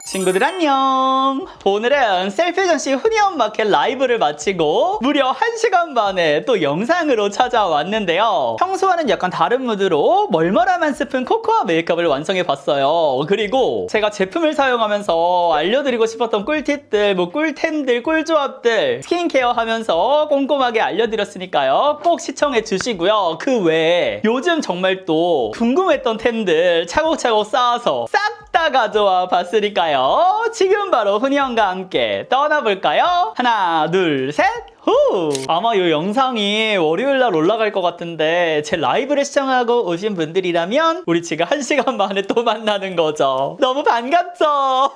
친구들 안녕. 오늘은 셀피전시 후니엄마켓 라이브를 마치고 무려 1시간 만에 또 영상으로 찾아왔는데요. 평소와는 약간 다른 무드로 멀멀함한 스푼 코코아 메이크업을 완성해봤어요. 그리고 제가 제품을 사용하면서 알려드리고 싶었던 꿀팁들, 꿀템들, 꿀조합들 스킨케어 하면서 꼼꼼하게 알려드렸으니까요. 꼭 시청해주시고요. 그 외에 요즘 정말 또 궁금했던 템들 차곡차곡 쌓아서 싹 다 가져와 봤으니까요. 지금 바로 훈이형과 함께 떠나볼까요? 하나, 둘, 셋! 후! 아마 이 영상이 월요일날 올라갈 것 같은데 제 라이브를 시청하고 오신 분들이라면 우리 지금 1시간 만에 또 만나는 거죠. 너무 반갑죠?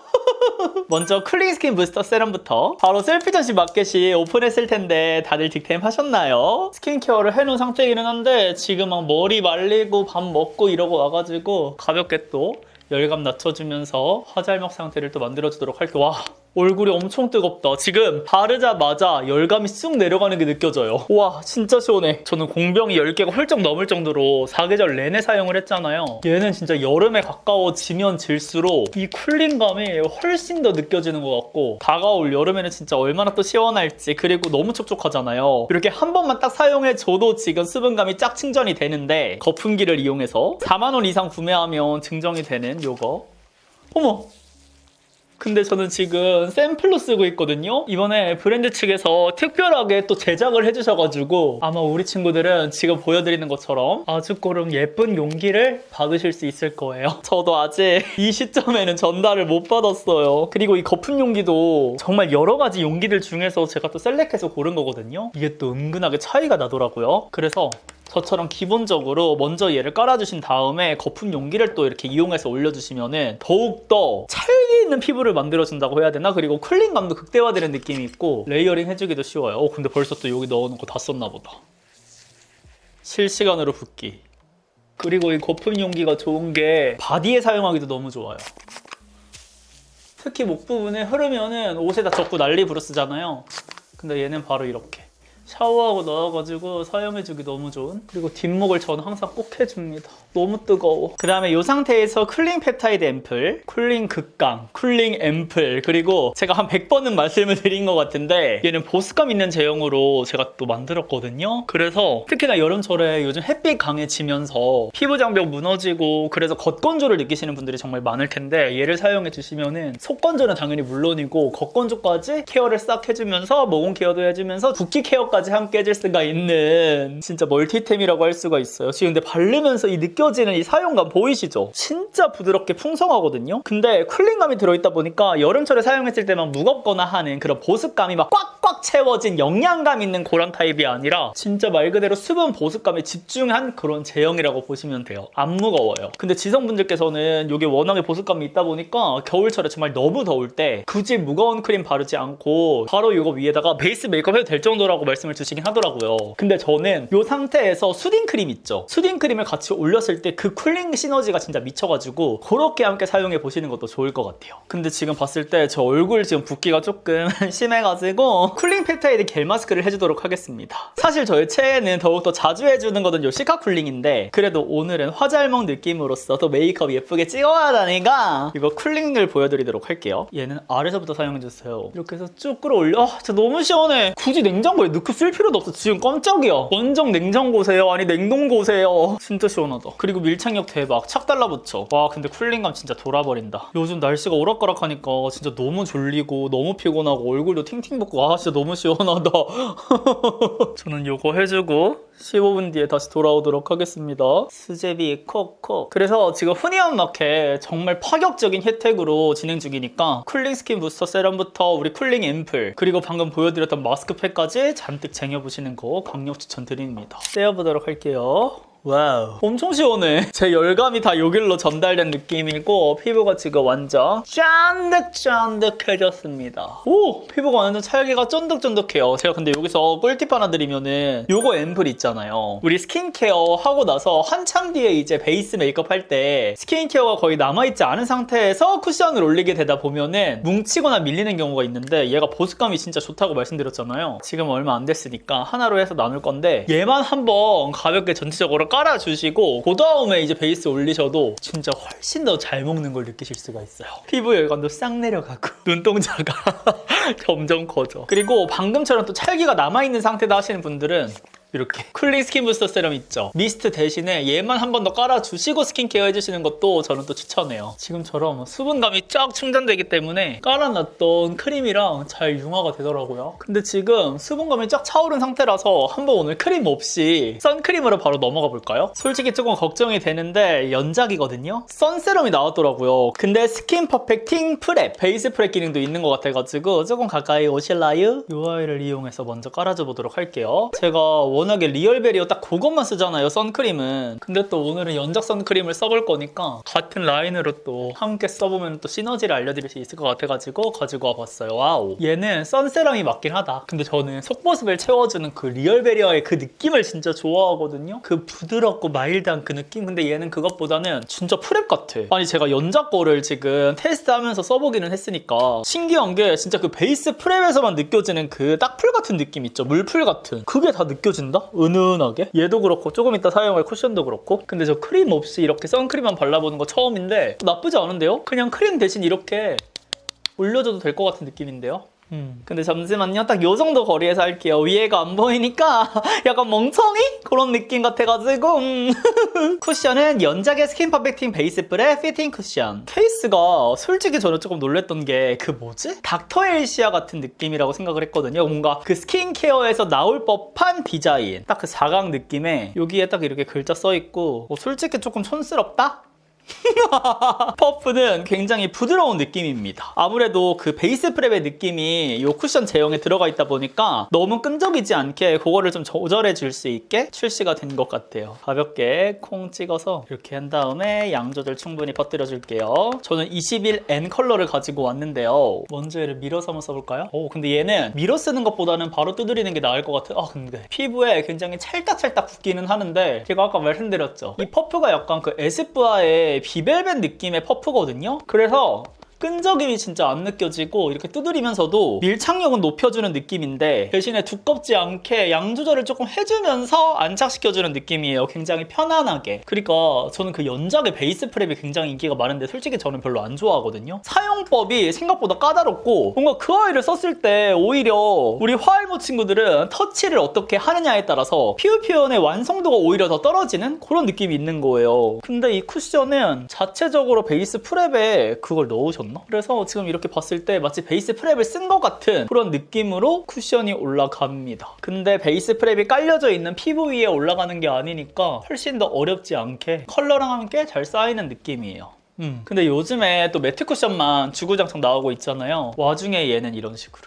먼저 쿨링 스킨 부스터 세럼부터 바로 셀피전시 마켓이 오픈했을 텐데 다들 득템 하셨나요? 스킨케어를 해놓은 상태이기는 한데 지금 막 머리 말리고 밥 먹고 이러고 와가지고 가볍게 또 열감 낮춰주면서 화잘먹 상태를 또 만들어주도록 할게요. 와, 얼굴이 엄청 뜨겁다. 지금 바르자마자 열감이 쑥 내려가는 게 느껴져요. 와, 진짜 시원해. 저는 공병이 10개가 훌쩍 넘을 정도로 사계절 내내 사용을 했잖아요. 얘는 진짜 여름에 가까워지면 질수록 이 쿨링감이 훨씬 더 느껴지는 것 같고 다가올 여름에는 진짜 얼마나 또 시원할지. 그리고 너무 촉촉하잖아요. 이렇게 한 번만 딱 사용해줘도 지금 수분감이 쫙 충전이 되는데 거품기를 이용해서 4만원 이상 구매하면 증정이 되는 요거. 어머! 근데 저는 지금 샘플로 쓰고 있거든요. 이번에 브랜드 측에서 특별하게 또 제작을 해주셔가지고 아마 우리 친구들은 지금 보여드리는 것처럼 아주 고름 예쁜 용기를 받으실 수 있을 거예요. 저도 아직 이 시점에는 전달을 못 받았어요. 그리고 이 거품 용기도 정말 여러 가지 용기들 중에서 제가 또 셀렉해서 고른 거거든요. 이게 또 은근하게 차이가 나더라고요. 그래서 저처럼 기본적으로 먼저 얘를 깔아주신 다음에 거품 용기를 또 이렇게 이용해서 올려주시면은 더욱더 찰기 있는 피부를 만들어준다고 해야 되나? 그리고 쿨링감도 극대화되는 느낌이 있고 레이어링 해주기도 쉬워요. 근데 벌써 또 여기 넣어놓은 거 다 썼나 보다. 실시간으로 붓기. 그리고 이 거품 용기가 좋은 게 바디에 사용하기도 너무 좋아요. 특히 목 부분에 흐르면은 옷에다 젖고 난리 부르스잖아요. 근데 얘는 바로 이렇게 샤워하고 넣어가지고 사용해주기 너무 좋은. 그리고 뒷목을 저는 항상 꼭 해줍니다. 너무 뜨거워. 그 다음에 이 상태에서 쿨링 펩타이드 앰플, 쿨링 극강, 쿨링 앰플, 그리고 제가 한 100번은 말씀을 드린 것 같은데 얘는 보습감 있는 제형으로 제가 또 만들었거든요. 그래서 특히나 여름철에 요즘 햇빛 강해지면서 피부 장벽 무너지고 그래서 겉건조를 느끼시는 분들이 정말 많을 텐데 얘를 사용해 주시면은 속건조는 당연히 물론이고 겉건조까지 케어를 싹 해주면서 모공 케어도 해주면서 붓기 케어까지 함께 해줄 수가 있는 진짜 멀티템이라고 할 수가 있어요. 지금 근데 바르면서 이 느껴지는 이 사용감 보이시죠? 진짜 부드럽게 풍성하거든요? 근데 쿨링감이 들어있다 보니까 여름철에 사용했을 때만 무겁거나 하는 그런 보습감이 막 꽉꽉 채워진 영양감 있는 그런 타입이 아니라 진짜 말 그대로 수분 보습감에 집중한 그런 제형이라고 보시면 돼요. 안 무거워요. 근데 지성분들께서는 이게 워낙에 보습감이 있다 보니까 겨울철에 정말 너무 더울 때 굳이 무거운 크림 바르지 않고 바로 이거 위에다가 베이스 메이크업 해도 될 정도라고 말씀을 주시긴 하더라고요. 근데 저는 이 상태에서 수딩 크림 있죠? 수딩 크림을 같이 올렸을 때 그 쿨링 시너지가 진짜 미쳐가지고 그렇게 함께 사용해 보시는 것도 좋을 것 같아요. 근데 지금 봤을 때 저 얼굴 지금 붓기가 조금 심해가지고 쿨링 펩타이드 겔 마스크를 해주도록 하겠습니다. 사실 저의 최애는 더욱더 자주 해주는 거는 요 시카 쿨링인데 그래도 오늘은 화잘먹 느낌으로서 또 메이크업 예쁘게 찍어야 하니까 이거 쿨링을 보여드리도록 할게요. 얘는 아래서부터 사용해주세요. 이렇게 해서 쭉 끌어올려. 진짜 너무 시원해. 굳이 냉장고에 넣고 쓸 필요도 없어. 지금 깜짝이야. 원정 냉장고세요? 아니 냉동고세요? 진짜 시원하다. 그리고 밀착력 대박. 착 달라붙여. 와 근데 쿨링감 진짜 돌아버린다. 요즘 날씨가 오락가락하니까 진짜 너무 졸리고 너무 피곤하고 얼굴도 팅팅 붓고 와 진짜 너무 시원하다. 저는 요거 해주고 15분 뒤에 다시 돌아오도록 하겠습니다. 수제비 콕콕. 그래서 지금 후니엄마켓 정말 파격적인 혜택으로 진행 중이니까 쿨링 스킨 부스터 세럼부터 우리 쿨링 앰플 그리고 방금 보여드렸던 마스크팩까지 잔뜩 쟁여보시는 거 강력 추천드립니다. 떼어보도록 할게요. 와우 엄청 시원해. 제 열감이 다 여기로 전달된 느낌이고 피부가 지금 완전 쫀득쫀득해졌습니다. 오 피부가 완전 찰기가 쫀득쫀득해요. 제가 근데 여기서 꿀팁 하나 드리면은 요거 앰플 있잖아요. 우리 스킨케어 하고 나서 한참 뒤에 이제 베이스 메이크업 할 때 스킨케어가 거의 남아있지 않은 상태에서 쿠션을 올리게 되다 보면은 뭉치거나 밀리는 경우가 있는데 얘가 보습감이 진짜 좋다고 말씀드렸잖아요. 지금 얼마 안 됐으니까 하나로 해서 나눌 건데 얘만 한번 가볍게 전체적으로 깔아주시고 그 다음에 이제 베이스 올리셔도 진짜 훨씬 더 잘 먹는 걸 느끼실 수가 있어요. 피부 열감도 싹 내려가고 눈동자가 점점 커져. 그리고 방금처럼 또 찰기가 남아있는 상태다 하시는 분들은 이렇게 쿨링 스킨 부스터 세럼 있죠? 미스트 대신에 얘만 한 번 더 깔아주시고 스킨케어 해주시는 것도 저는 또 추천해요. 지금처럼 수분감이 쫙 충전되기 때문에 깔아놨던 크림이랑 잘 융화가 되더라고요. 근데 지금 수분감이 쫙 차오른 상태라서 한번 오늘 크림 없이 선크림으로 바로 넘어가 볼까요? 솔직히 조금 걱정이 되는데 연작이거든요? 선세럼이 나왔더라고요. 근데 스킨 퍼펙팅 프랩, 베이스 프랩 기능도 있는 것 같아가지고 조금 가까이 오실라요? UI를 이용해서 먼저 깔아줘 보도록 할게요. 제가 워낙에 리얼베리어 딱 그것만 쓰잖아요, 선크림은. 근데 또 오늘은 연작 선크림을 써볼 거니까 같은 라인으로 또 함께 써보면 또 시너지를 알려드릴 수 있을 것 같아가지고 가지고 와봤어요. 와우. 얘는 선세럼이 맞긴 하다. 근데 저는 속보습을 채워주는 그 리얼베리어의 그 느낌을 진짜 좋아하거든요. 그 부드럽고 마일드한 그 느낌. 근데 얘는 그것보다는 진짜 프랩 같아. 아니 제가 연작 거를 지금 테스트하면서 써보기는 했으니까 신기한 게 진짜 그 베이스 프랩에서만 느껴지는 그 딱풀 같은 느낌 있죠? 물풀 같은. 그게 다 느껴진다? 은은하게? 얘도 그렇고 조금 이따 사용할 쿠션도 그렇고. 근데 저 크림 없이 이렇게 선크림만 발라보는 거 처음인데 나쁘지 않은데요? 그냥 크림 대신 이렇게 올려줘도 될 것 같은 느낌인데요? 근데 잠시만요. 딱 요 정도 거리에서 할게요. 위에가 안 보이니까 약간 멍청이? 그런 느낌 같아가지고 쿠션은 연작의 스킨 퍼펙팅 베이스 프랩 피팅 쿠션. 케이스가 솔직히 저는 조금 놀랬던 게 그 뭐지? 닥터 엘시아 같은 느낌이라고 생각을 했거든요. 뭔가 그 스킨케어에서 나올 법한 디자인. 딱 그 사각 느낌에 여기에 딱 이렇게 글자 써있고 솔직히 조금 촌스럽다? 퍼프는 굉장히 부드러운 느낌입니다. 아무래도 그 베이스 프랩의 느낌이 이 쿠션 제형에 들어가 있다 보니까 너무 끈적이지 않게 그거를 좀 조절해 줄 수 있게 출시가 된 것 같아요. 가볍게 콩 찍어서 이렇게 한 다음에 양 조절 충분히 퍼뜨려 줄게요. 저는 21N 컬러를 가지고 왔는데요. 먼저 얘를 밀어서 한번 써볼까요? 근데 얘는 밀어 쓰는 것보다는 바로 두드리는 게 나을 것 같아요. 근데 피부에 굉장히 찰딱찰딱 붙기는 하는데 제가 아까 말씀드렸죠. 이 퍼프가 약간 그 에스쁘아의 비벨벳 느낌의 퍼프거든요. 그래서 끈적임이 진짜 안 느껴지고 이렇게 두드리면서도 밀착력은 높여주는 느낌인데 대신에 두껍지 않게 양 조절을 조금 해주면서 안착시켜주는 느낌이에요. 굉장히 편안하게. 그러니까 저는 그 연작의 베이스 프랩이 굉장히 인기가 많은데 솔직히 저는 별로 안 좋아하거든요. 사용법이 생각보다 까다롭고 뭔가 그 아이를 썼을 때 오히려 우리 화알모 친구들은 터치를 어떻게 하느냐에 따라서 피부 표현의 완성도가 오히려 더 떨어지는 그런 느낌이 있는 거예요. 근데 이 쿠션은 자체적으로 베이스 프랩에 그걸 넣으셨나? 그래서 지금 이렇게 봤을 때 마치 베이스 프랩을 쓴 것 같은 그런 느낌으로 쿠션이 올라갑니다. 근데 베이스 프랩이 깔려져 있는 피부 위에 올라가는 게 아니니까 훨씬 더 어렵지 않게 컬러랑 함께 잘 쌓이는 느낌이에요. 근데 요즘에 또 매트 쿠션만 주구장창 나오고 있잖아요. 와중에 얘는 이런 식으로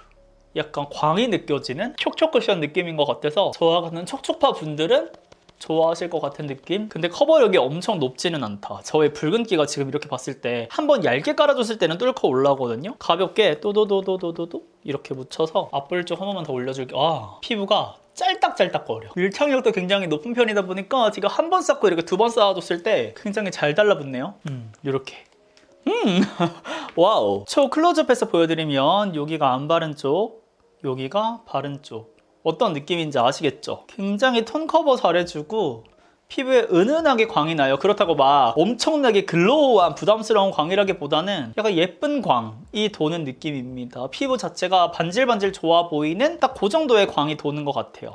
약간 광이 느껴지는 촉촉 쿠션 느낌인 것 같아서 저와 같은 촉촉파 분들은 좋아하실 것 같은 느낌? 근데 커버력이 엄청 높지는 않다. 저의 붉은기가 지금 이렇게 봤을 때 한번 얇게 깔아줬을 때는 뚫고 올라오거든요? 가볍게 또도도도도도도 이렇게 묻혀서 앞볼 쪽 한 번만 더 올려줄게요. 피부가 짤딱짤딱거려. 밀착력도 굉장히 높은 편이다 보니까 제가 한 번 쌓고 이렇게 두 번 쌓아줬을 때 굉장히 잘 달라붙네요. 이렇게. 와우. 초 클로즈업해서 보여드리면 여기가 안 바른 쪽, 여기가 바른 쪽. 어떤 느낌인지 아시겠죠? 굉장히 톤 커버 잘해주고 피부에 은은하게 광이 나요. 그렇다고 막 엄청나게 글로우한 부담스러운 광이라기보다는 약간 예쁜 광이 도는 느낌입니다. 피부 자체가 반질반질 좋아 보이는 딱 그 정도의 광이 도는 것 같아요.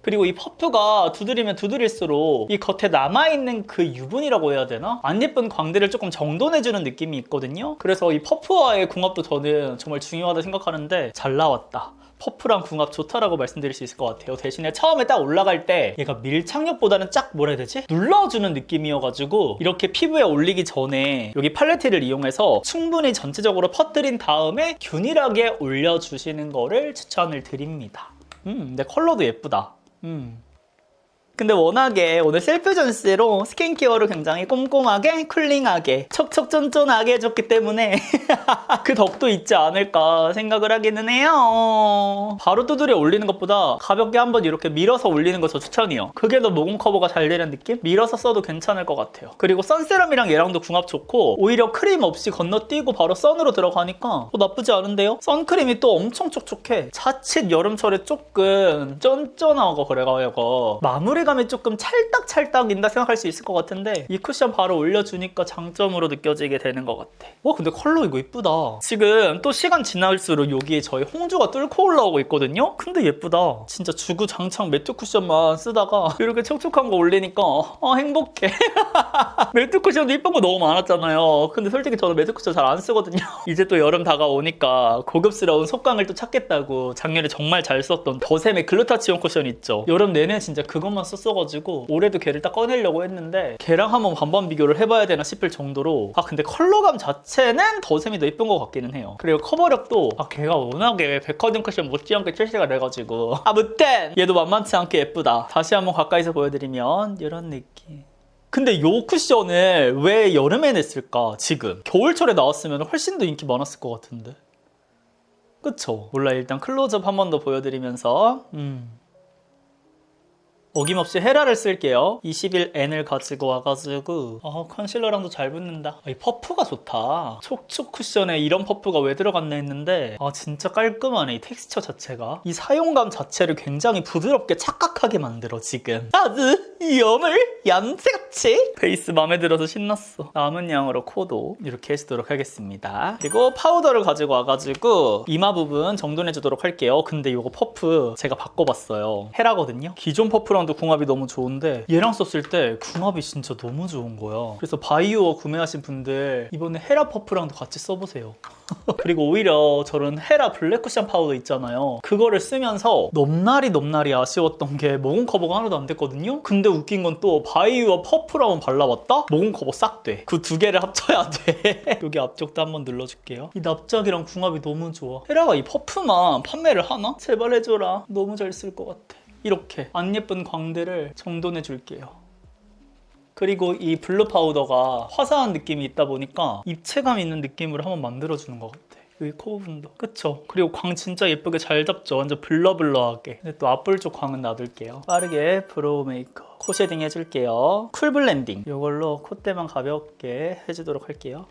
그리고 이 퍼프가 두드리면 두드릴수록 이 겉에 남아있는 그 유분이라고 해야 되나? 안 예쁜 광들을 조금 정돈해주는 느낌이 있거든요. 그래서 이 퍼프와의 궁합도 저는 정말 중요하다 생각하는데 잘 나왔다. 퍼프랑 궁합 좋다라고 말씀드릴 수 있을 것 같아요. 대신에 처음에 딱 올라갈 때 얘가 밀착력보다는 쫙 뭐라 해야 되지? 눌러주는 느낌이어가지고 이렇게 피부에 올리기 전에 여기 팔레트를 이용해서 충분히 전체적으로 퍼뜨린 다음에 균일하게 올려주시는 거를 추천을 드립니다. 근데 컬러도 예쁘다. 근데 워낙에 오늘 셀프 전시로 스킨케어를 굉장히 꼼꼼하게 쿨링하게 촉촉쫀쫀하게 해줬기 때문에 그 덕도 있지 않을까 생각을 하기는 해요. 바로 두드려 올리는 것보다 가볍게 한번 이렇게 밀어서 올리는 거 저 추천이요. 그게 더 모공 커버가 잘 되는 느낌? 밀어서 써도 괜찮을 것 같아요. 그리고 선세럼이랑 얘랑도 궁합 좋고 오히려 크림 없이 건너뛰고 바로 선으로 들어가니까 나쁘지 않은데요? 선크림이 또 엄청 촉촉해. 자칫 여름철에 조금 쫀쫀하고 그래가지고 마무리 소리감이 조금 찰딱찰딱인다 생각할 수 있을 것 같은데 이 쿠션 바로 올려주니까 장점으로 느껴지게 되는 것 같아. 와 근데 컬러 이거 이쁘다. 지금 또 시간 지날수록 여기에 저희 홍조가 뚫고 올라오고 있거든요? 근데 예쁘다. 진짜 주구장창 매트 쿠션만 쓰다가 이렇게 촉촉한 거 올리니까 행복해. 매트 쿠션도 이쁜 거 너무 많았잖아요. 근데 솔직히 저는 매트 쿠션 잘 안 쓰거든요. 이제 또 여름 다가오니까 고급스러운 속광을 또 찾겠다고 작년에 정말 잘 썼던 더샘의 글루타치온 쿠션 있죠. 여름 내내 진짜 그것만 썼어가지고 올해도 걔를 딱 꺼내려고 했는데 걔랑 한번 반반 비교를 해봐야 되나 싶을 정도로 근데 컬러감 자체는 더샘이 더 예쁜 것 같기는 해요. 그리고 커버력도 걔가 워낙에 백화점 쿠션 못지않게 출시가 돼가지고 아무튼 얘도 만만치 않게 예쁘다. 다시 한번 가까이서 보여드리면 이런 느낌. 근데 요 쿠션을 왜 여름에 냈을까? 지금 겨울철에 나왔으면 훨씬 더 인기 많았을 것 같은데 그쵸? 몰라 일단 클로즈업 한 번 더 보여드리면서 어김없이 헤라를 쓸게요. 21N을 가지고 와가지고 컨실러랑도 잘 붙는다. 이 퍼프가 좋다. 촉촉 쿠션에 이런 퍼프가 왜 들어갔나 했는데 진짜 깔끔하네. 이 텍스처 자체가 이 사용감 자체를 굉장히 부드럽게 착각하게 만들어. 지금 아주 염을 얌새같이 베이스 마음에 들어서 신났어. 남은 양으로 코도 이렇게 해주도록 하겠습니다. 그리고 파우더를 가지고 와가지고 이마 부분 정돈해주도록 할게요. 근데 이거 퍼프 제가 바꿔봤어요. 헤라거든요. 기존 퍼프랑 도 궁합이 너무 좋은데 얘랑 썼을 때 궁합이 진짜 너무 좋은 거야. 그래서 바이오어 구매하신 분들 이번에 헤라 퍼프랑도 같이 써보세요. 그리고 오히려 저런 헤라 블랙 쿠션 파우더 있잖아요. 그거를 쓰면서 넘날이 아쉬웠던 게 모공 커버가 하나도 안 됐거든요. 근데 웃긴 건 또 바이오어 퍼프라운 발라봤다? 모공 커버 싹 돼. 그 두 개를 합쳐야 돼. 여기 앞쪽도 한번 눌러줄게요. 이 납작이랑 궁합이 너무 좋아. 헤라가 이 퍼프만 판매를 하나? 제발 해줘라. 너무 잘 쓸 것 같아. 이렇게 안 예쁜 광대를 정돈해 줄게요. 그리고 이 블루 파우더가 화사한 느낌이 있다 보니까 입체감 있는 느낌으로 한번 만들어주는 것 같아. 여기 코 부분도 그쵸? 그리고 광 진짜 예쁘게 잘 잡죠? 완전 블러블러하게. 근데 또 앞볼 쪽 광은 놔둘게요. 빠르게 브로우 메이크업 코 쉐딩 해줄게요. 쿨 블렌딩 이걸로 콧대만 가볍게 해주도록 할게요.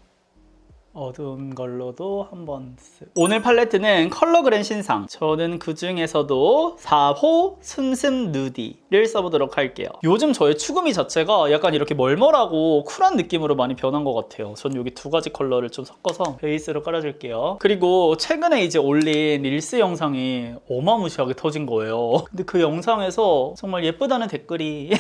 어두운 걸로도 한번 오늘 팔레트는 컬러그램 신상. 저는 그 중에서도 4호 슴슴 누디를 써보도록 할게요. 요즘 저의 추구미 자체가 약간 이렇게 멀멀하고 쿨한 느낌으로 많이 변한 것 같아요. 전 여기 두 가지 컬러를 좀 섞어서 베이스로 깔아줄게요. 그리고 최근에 이제 올린 릴스 영상이 어마무시하게 터진 거예요. 근데 그 영상에서 정말 예쁘다는 댓글이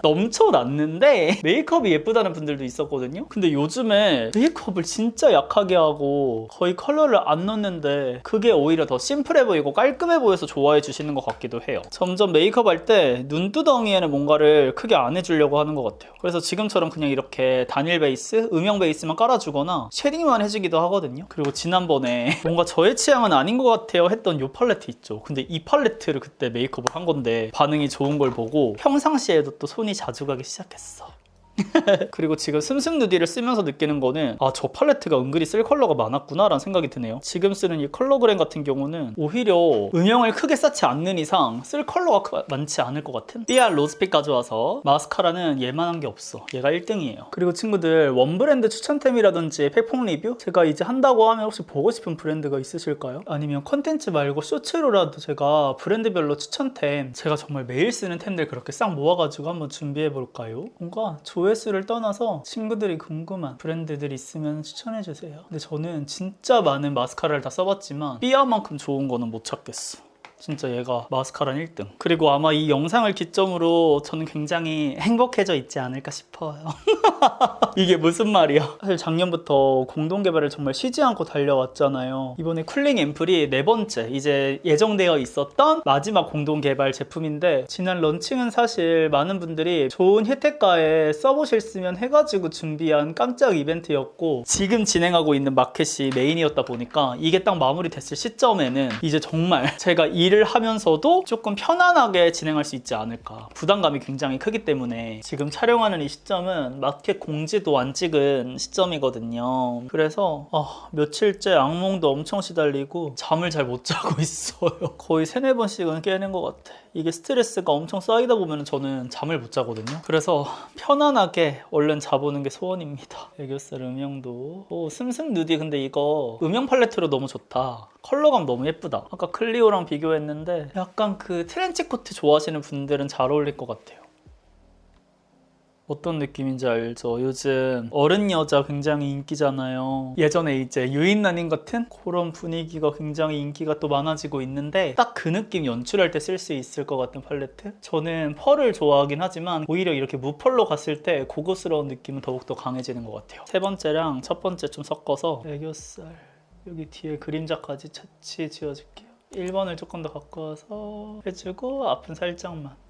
넘쳐났는데 메이크업이 예쁘다는 분들도 있었거든요. 근데 요즘에 메이크업을 진짜 약하게 하고 거의 컬러를 안 넣는데 그게 오히려 더 심플해 보이고 깔끔해 보여서 좋아해 주시는 것 같기도 해요. 점점 메이크업 할 때 눈두덩이에는 뭔가를 크게 안 해주려고 하는 것 같아요. 그래서 지금처럼 그냥 이렇게 단일 베이스, 음영 베이스만 깔아주거나 쉐딩만 해주기도 하거든요. 그리고 지난번에 뭔가 저의 취향은 아닌 것 같아요 했던 이 팔레트 있죠. 근데 이 팔레트를 그때 메이크업을 한 건데 반응이 좋은 걸 보고 평상시에도 또 손이 자주 가기 시작했어. 그리고 지금 슴슴 누디를 쓰면서 느끼는 거는 저 팔레트가 은근히 쓸 컬러가 많았구나 라는 생각이 드네요. 지금 쓰는 이 컬러그램 같은 경우는 오히려 음영을 크게 쌓지 않는 이상 쓸 컬러가 많지 않을 것 같은 삐알 로즈빛 가져와서 마스카라는 얘만한 게 없어. 얘가 1등이에요. 그리고 친구들 원브랜드 추천템이라든지 팩폭 리뷰 제가 이제 한다고 하면 혹시 보고 싶은 브랜드가 있으실까요? 아니면 컨텐츠 말고 쇼츠로라도 제가 브랜드별로 추천템 제가 정말 매일 쓰는 템들 그렇게 싹 모아가지고 한번 준비해볼까요? 뭔가 조회수를 떠나서 친구들이 궁금한 브랜드들이 있으면 추천해주세요. 근데 저는 진짜 많은 마스카라를 다 써봤지만 삐아만큼 좋은 거는 못 찾겠어. 진짜 얘가 마스카라는 1등. 그리고 아마 이 영상을 기점으로 저는 굉장히 행복해져 있지 않을까 싶어요. 이게 무슨 말이야. 사실 작년부터 공동개발을 정말 쉬지 않고 달려왔잖아요. 이번에 쿨링 앰플이 4번째 이제 예정되어 있었던 마지막 공동개발 제품인데 지난 런칭은 사실 많은 분들이 좋은 혜택가에 써보셨으면 해가지고 준비한 깜짝 이벤트였고 지금 진행하고 있는 마켓이 메인이었다 보니까 이게 딱 마무리됐을 시점에는 이제 정말 제가 일을 하면서도 조금 편안하게 진행할 수 있지 않을까. 부담감이 굉장히 크기 때문에 지금 촬영하는 이 시점은 마켓 공지도 안 찍은 시점이거든요. 그래서 며칠째 악몽도 엄청 시달리고 잠을 잘 못 자고 있어요. 거의 3-4번씩은 깨는 것 같아. 이게 스트레스가 엄청 쌓이다 보면 저는 잠을 못 자거든요. 그래서 편안하게 얼른 자보는 게 소원입니다. 애교살 음영도. 오, 슴슴 누디. 근데 이거 음영 팔레트로 너무 좋다. 컬러감 너무 예쁘다. 아까 클리오랑 비교했는데 약간 그 트렌치 코트 좋아하시는 분들은 잘 어울릴 것 같아요. 어떤 느낌인지 알죠? 요즘 어른 여자 굉장히 인기잖아요. 예전에 이제 유인난인 같은 그런 분위기가 굉장히 인기가 또 많아지고 있는데 딱 그 느낌 연출할 때 쓸 수 있을 것 같은 팔레트? 저는 펄을 좋아하긴 하지만 오히려 이렇게 무펄로 갔을 때 고급스러운 느낌은 더욱더 강해지는 것 같아요. 세 번째랑 첫 번째 좀 섞어서 애교살 여기 뒤에 그림자까지 같이 지워줄게요. 1번을 조금 더 갖고 와서 해주고 앞은 살짝만.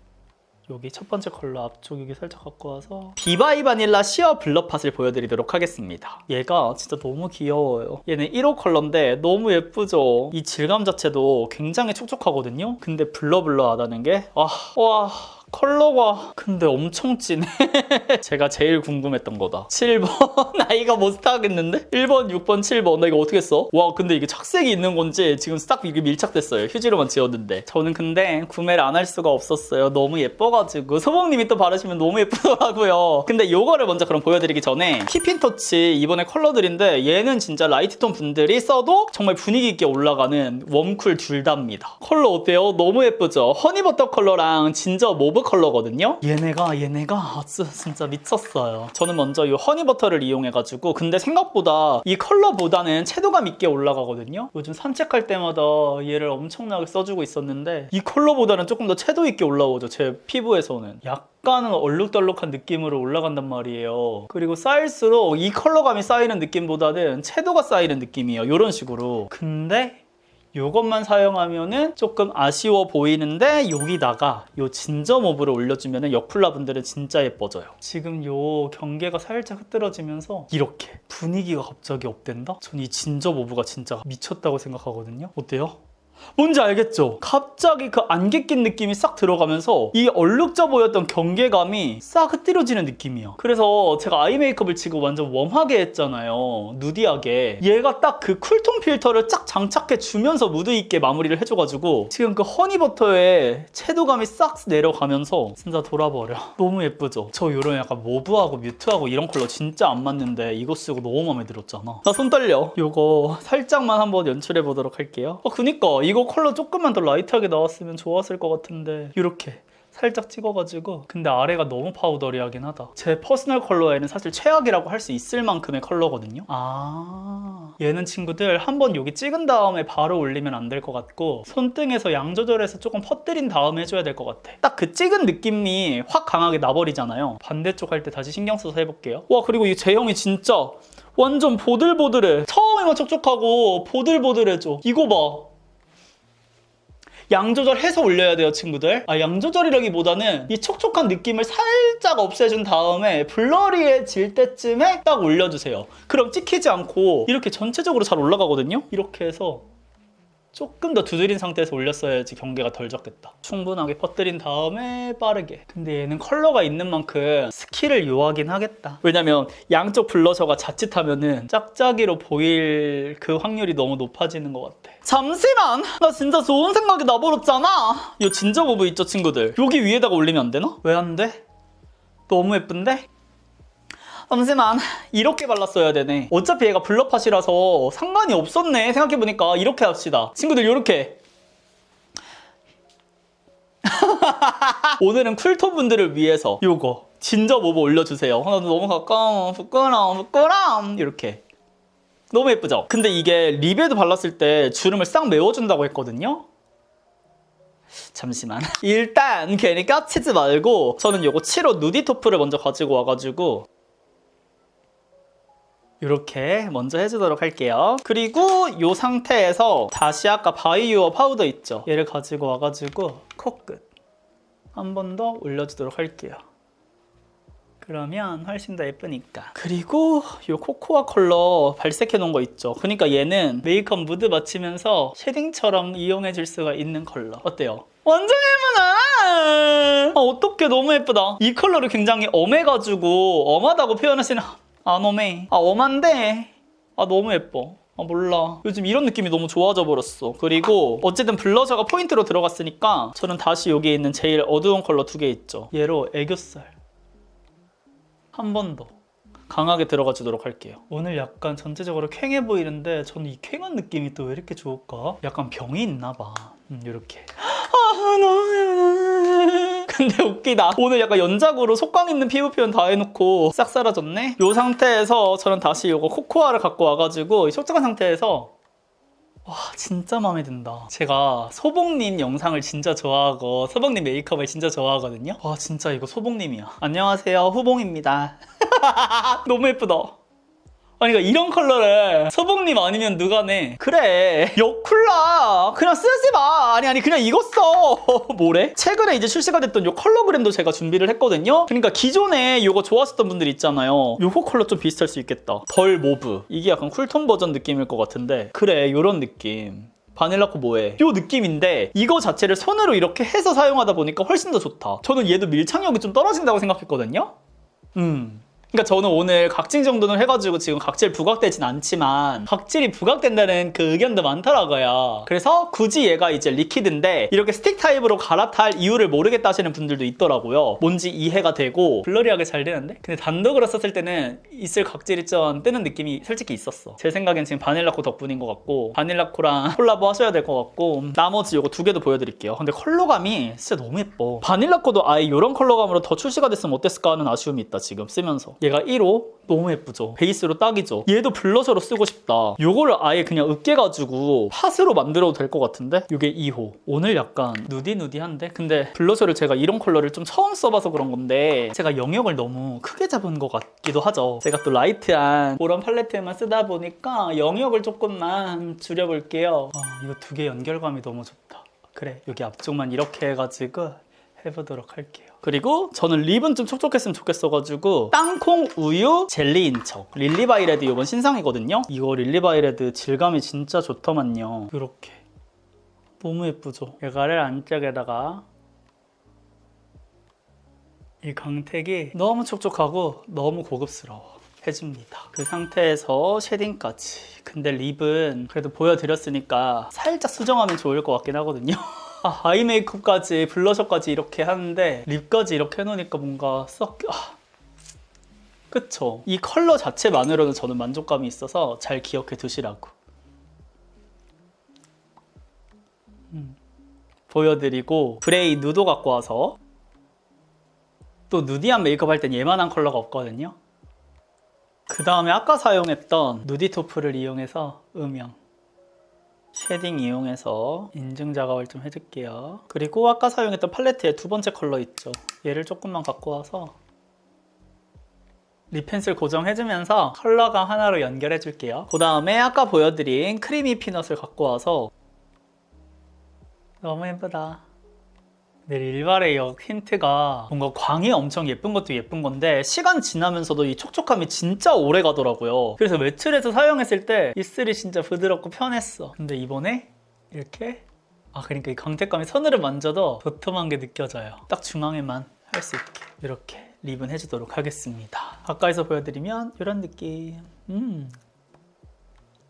여기 첫 번째 컬러 앞쪽 여기 살짝 갖고 와서 비바이 바닐라 시어 블러팟을 보여드리도록 하겠습니다. 얘가 진짜 너무 귀여워요. 얘는 1호 컬러인데 너무 예쁘죠? 이 질감 자체도 굉장히 촉촉하거든요? 근데 블러블러하다는 게 와 컬러가 근데 엄청 진해. 제가 제일 궁금했던 거다. 7번 나 이거 못 하겠는데? 1번, 6번, 7번 나 이거 어떻게 써? 와 근데 이게 착색이 있는 건지 지금 딱 이게 밀착됐어요. 휴지로만 지웠는데 저는 근데 구매를 안 할 수가 없었어요. 너무 예뻐가지고 소봉님이 또 바르시면 너무 예쁘더라고요. 근데 요거를 먼저 그럼 보여드리기 전에 힙힌터치 이번에 컬러들인데 얘는 진짜 라이트톤 분들이 써도 정말 분위기 있게 올라가는 웜쿨 둘 다입니다. 컬러 어때요? 너무 예쁘죠? 허니버터 컬러랑 진저 모브 컬러거든요. 얘네가 진짜 미쳤어요. 저는 먼저 이 허니버터를 이용해가지고 근데 생각보다 이 컬러보다는 채도감 있게 올라가거든요. 요즘 산책할 때마다 얘를 엄청나게 써주고 있었는데 이 컬러보다는 조금 더 채도 있게 올라오죠. 제 피부에서는 약간은 얼룩덜룩한 느낌으로 올라간단 말이에요. 그리고 쌓일수록 이 컬러감이 쌓이는 느낌보다는 채도가 쌓이는 느낌이에요. 이런 식으로. 근데 이것만 사용하면은 조금 아쉬워 보이는데 여기다가 요 진저 모브를 올려주면은 여쿨라 분들은 진짜 예뻐져요. 지금 요 경계가 살짝 흐트러지면서 이렇게 분위기가 갑자기 업된다? 전 이 진저 모브가 진짜 미쳤다고 생각하거든요. 어때요? 뭔지 알겠죠? 갑자기 그 안개 낀 느낌이 싹 들어가면서 이 얼룩져 보였던 경계감이 싹 흐트러지는 느낌이야. 그래서 제가 아이 메이크업을 지금 완전 웜하게 했잖아요. 누디하게. 얘가 딱 그 쿨톤 필터를 쫙 장착해 주면서 무드 있게 마무리를 해줘가지고 지금 그 허니버터의 채도감이 싹 내려가면서 진짜 돌아버려. 너무 예쁘죠? 저 이런 약간 모브하고 뮤트하고 이런 컬러 진짜 안 맞는데 이거 쓰고 너무 마음에 들었잖아. 나 손 떨려. 요거 살짝만 한번 연출해 보도록 할게요. 그니까 이거 컬러 조금만 더 라이트하게 나왔으면 좋았을 것 같은데 이렇게 살짝 찍어가지고 근데 아래가 너무 파우더리하긴 하다. 제 퍼스널 컬러에는 사실 최악이라고 할 수 있을 만큼의 컬러거든요. 얘는 친구들 한번 여기 찍은 다음에 바로 올리면 안 될 것 같고 손등에서 양 조절해서 조금 퍼뜨린 다음에 해줘야 될 것 같아. 딱 그 찍은 느낌이 확 강하게 나버리잖아요. 반대쪽 할 때 다시 신경 써서 해볼게요. 와 그리고 이 제형이 진짜 완전 보들보들해. 처음에만 촉촉하고 보들보들해져. 이거 봐. 양 조절해서 올려야 돼요, 친구들. 양 조절이라기보다는 이 촉촉한 느낌을 살짝 없애준 다음에 블러리해질 때쯤에 딱 올려주세요. 그럼 찍히지 않고 이렇게 전체적으로 잘 올라가거든요. 이렇게 해서 조금 더 두드린 상태에서 올렸어야지 경계가 덜 졌겠다. 충분하게 퍼뜨린 다음에 빠르게. 근데 얘는 컬러가 있는 만큼 스킬을 요하긴 하겠다. 왜냐면 양쪽 블러셔가 자칫하면은 짝짝이로 보일 그 확률이 너무 높아지는 것 같아. 잠시만! 나 진짜 좋은 생각이 나버렸잖아. 이 진저 모브 있죠, 친구들? 여기 위에다가 올리면 안 되나? 왜 안 돼? 너무 예쁜데? 잠시만, 이렇게 발랐어야 되네. 어차피 얘가 블러팟이라서 상관이 없었네. 생각해보니까 이렇게 합시다. 친구들 이렇게. 오늘은 쿨톤 분들을 위해서 요거 진저 모브 올려주세요. 너무 가까워. 부끄러워. 이렇게. 너무 예쁘죠? 근데 이게 립에도 발랐을 때 주름을 싹 메워준다고 했거든요. 잠시만. 일단 괜히 까치지 말고 저는 요거 7호 누디 토프를 먼저 가지고 와가지고 이렇게 먼저 해주도록 할게요. 그리고 이 상태에서 다시 아까 바이유어 파우더 있죠? 얘를 가지고 와가지고 코끝 한 번 더 올려주도록 할게요. 그러면 훨씬 더 예쁘니까. 그리고 이 코코아 컬러 발색해 놓은 거 있죠? 그러니까 얘는 메이크업 무드 맞추면서 쉐딩처럼 이용해 줄 수가 있는 컬러. 어때요? 완전 예쁘다! 어떡해, 너무 예쁘다. 이 컬러를 굉장히 엄해가지고 엄하다고 표현하시는 안 엄해. 엄한데 너무 예뻐. 몰라. 요즘 이런 느낌이 너무 좋아져 버렸어. 그리고 어쨌든 블러셔가 포인트로 들어갔으니까 저는 다시 여기에 있는 제일 어두운 컬러 2개 있죠. 얘로 애교살 한 번 더 강하게 들어가 주도록 할게요. 오늘 약간 전체적으로 퀭해 보이는데 저는 이 퀭한 느낌이 또 왜 이렇게 좋을까? 약간 병이 있나 봐. 이렇게. 근데 웃기다. 오늘 약간 연작으로 속광 있는 피부 표현 다 해놓고 싹 사라졌네? 이 상태에서 저는 다시 이거 코코아를 갖고 와가지고 이 촉촉한 상태에서 와 진짜 마음에 든다. 제가 소봉님 영상을 진짜 좋아하고 소봉님 메이크업을 진짜 좋아하거든요. 와 진짜 이거 소봉님이야. 안녕하세요 후봉입니다. 너무 예쁘다. 아니 그러니까 이런 컬러를 소봉님 아니면 누가 내? 그래 여쿨라 그냥 쓰지 마. 아니 그냥 이거 써. 뭐래? 최근에 이제 출시가 됐던 요 컬러그램도 제가 준비를 했거든요. 그러니까 기존에 이거 좋아하셨던 분들 있잖아요. 요거 컬러 좀 비슷할 수 있겠다. 덜 모브. 이게 약간 쿨톤 버전 느낌일 것 같은데 그래 요런 느낌. 바닐라코 뭐해? 요 느낌인데 이거 자체를 손으로 이렇게 해서 사용하다 보니까 훨씬 더 좋다. 저는 얘도 밀착력이 좀 떨어진다고 생각했거든요. 그러니까 저는 오늘 각질 정도는 해가지고 지금 각질 부각되진 않지만 각질이 부각된다는 그 의견도 많더라고요. 그래서 굳이 얘가 이제 리퀴드인데 이렇게 스틱 타입으로 갈아탈 이유를 모르겠다 하시는 분들도 있더라고요. 뭔지 이해가 되고 블러리하게 잘 되는데 근데 단독으로 썼을 때는 있을 각질이 좀 뜨는 느낌이 솔직히 있었어. 제 생각엔 지금 바닐라코 덕분인 것 같고 바닐라코랑 콜라보 하셔야 될 것 같고 나머지 요거 2개도 보여드릴게요. 근데 컬러감이 진짜 너무 예뻐. 바닐라코도 아예 이런 컬러감으로 더 출시가 됐으면 어땠을까 하는 아쉬움이 있다 지금 쓰면서. 얘가 1호 너무 예쁘죠? 베이스로 딱이죠? 얘도 블러셔로 쓰고 싶다. 요거를 아예 그냥 으깨가지고 팥으로 만들어도 될 것 같은데? 요게 2호. 오늘 약간 누디누디한데? 근데 블러셔를 제가 이런 컬러를 좀 처음 써봐서 그런 건데 제가 영역을 너무 크게 잡은 것 같기도 하죠. 제가 또 라이트한 그런 팔레트에만 쓰다 보니까 영역을 조금만 줄여볼게요. 이거 2개 연결감이 너무 좋다. 그래 여기 앞쪽만 이렇게 해가지고 해보도록 할게요. 그리고 저는 립은 좀 촉촉했으면 좋겠어가지고 땅콩 우유 젤리인 척 릴리바이레드 이번 신상이거든요. 이거 릴리바이레드 질감이 진짜 좋더만요. 이렇게 너무 예쁘죠? 얘가를 안쪽에다가 이 광택이 너무 촉촉하고 너무 고급스러워 해줍니다. 그 상태에서 쉐딩까지. 근데 립은 그래도 보여드렸으니까 살짝 수정하면 좋을 것 같긴 하거든요. 아이 메이크업까지 블러셔까지 이렇게 하는데 립까지 이렇게 해놓으니까 뭔가 썩 그쵸? 이 컬러 자체만으로는 저는 만족감이 있어서 잘 기억해 두시라고 보여드리고 브레이 누도 갖고 와서 또 누디한 메이크업 할 땐 얘만한 컬러가 없거든요. 그 다음에 아까 사용했던 누디토프를 이용해서 음영 쉐딩 이용해서 인증 작업을 좀 해줄게요. 그리고 아까 사용했던 팔레트의 2번째 컬러 있죠. 얘를 조금만 갖고 와서 립 펜슬 고정해주면서 컬러감 하나로 연결해줄게요. 그 다음에 아까 보여드린 크리미 피넛을 갖고 와서 너무 예쁘다. 네, 릴바레이 힌트가 뭔가 광이 엄청 예쁜 것도 예쁜 건데 시간 지나면서도 이 촉촉함이 진짜 오래 가더라고요. 그래서 외출해서 사용했을 때 입술이 진짜 부드럽고 편했어. 근데 이번에 이렇게 그러니까 이 광택감이 손으로 만져도 도톰한 게 느껴져요. 딱 중앙에만 할 수 있게 이렇게 립은 해주도록 하겠습니다. 가까이서 보여드리면 이런 느낌.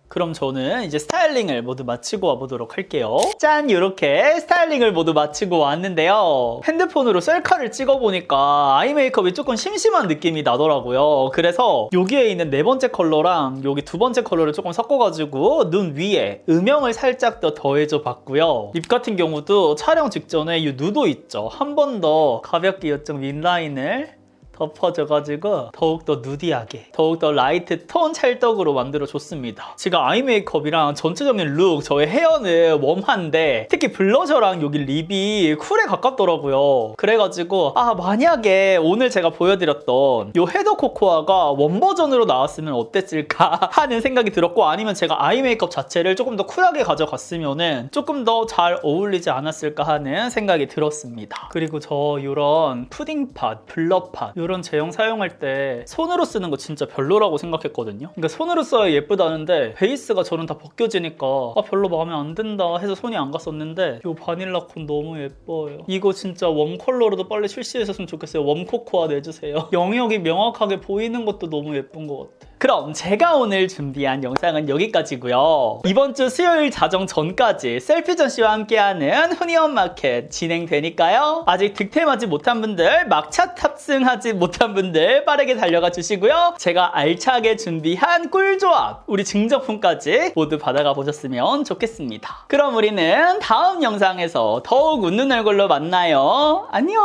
그럼 저는 이제 스타일링을 모두 마치고 와보도록 할게요. 짠! 이렇게 스타일링을 모두 마치고 왔는데요. 핸드폰으로 셀카를 찍어보니까 아이 메이크업이 조금 심심한 느낌이 나더라고요. 그래서 여기에 있는 4번째 컬러랑 여기 2번째 컬러를 조금 섞어가지고 눈 위에 음영을 살짝 더 더해줘 봤고요. 립 같은 경우도 촬영 직전에 이 누도 있죠. 한 번 더 가볍게 이쪽 윗라인을 덮어줘가지고 더욱더 누디하게 더욱더 라이트 톤 찰떡으로 만들어줬습니다. 제가 아이 메이크업이랑 전체적인 룩 저의 헤어는 웜한데 특히 블러셔랑 여기 립이 쿨에 가깝더라고요. 그래가지고 만약에 오늘 제가 보여드렸던 이 헤더 코코아가 웜 버전으로 나왔으면 어땠을까 하는 생각이 들었고 아니면 제가 아이 메이크업 자체를 조금 더 쿨하게 가져갔으면 조금 더 잘 어울리지 않았을까 하는 생각이 들었습니다. 그리고 저 이런 푸딩팟, 블러팟 이런 제형 사용할 때 손으로 쓰는 거 진짜 별로라고 생각했거든요. 그러니까 손으로 써야 예쁘다는데 베이스가 저는 다 벗겨지니까 별로 마음에 안 든다 해서 손이 안 갔었는데 이 바닐라콘 너무 예뻐요. 이거 진짜 웜 컬러로도 빨리 출시했었으면 좋겠어요. 웜 코코아 내주세요. 영역이 명확하게 보이는 것도 너무 예쁜 것 같아. 그럼 제가 오늘 준비한 영상은 여기까지고요. 이번 주 수요일 자정 전까지 셀피전 씨와 함께하는 후니언 마켓 진행되니까요. 아직 득템하지 못한 분들, 막차 탑승하지 못한 분들 빠르게 달려가 주시고요. 제가 알차게 준비한 꿀조합, 우리 증정품까지 모두 받아가 보셨으면 좋겠습니다. 그럼 우리는 다음 영상에서 더욱 웃는 얼굴로 만나요. 안녕.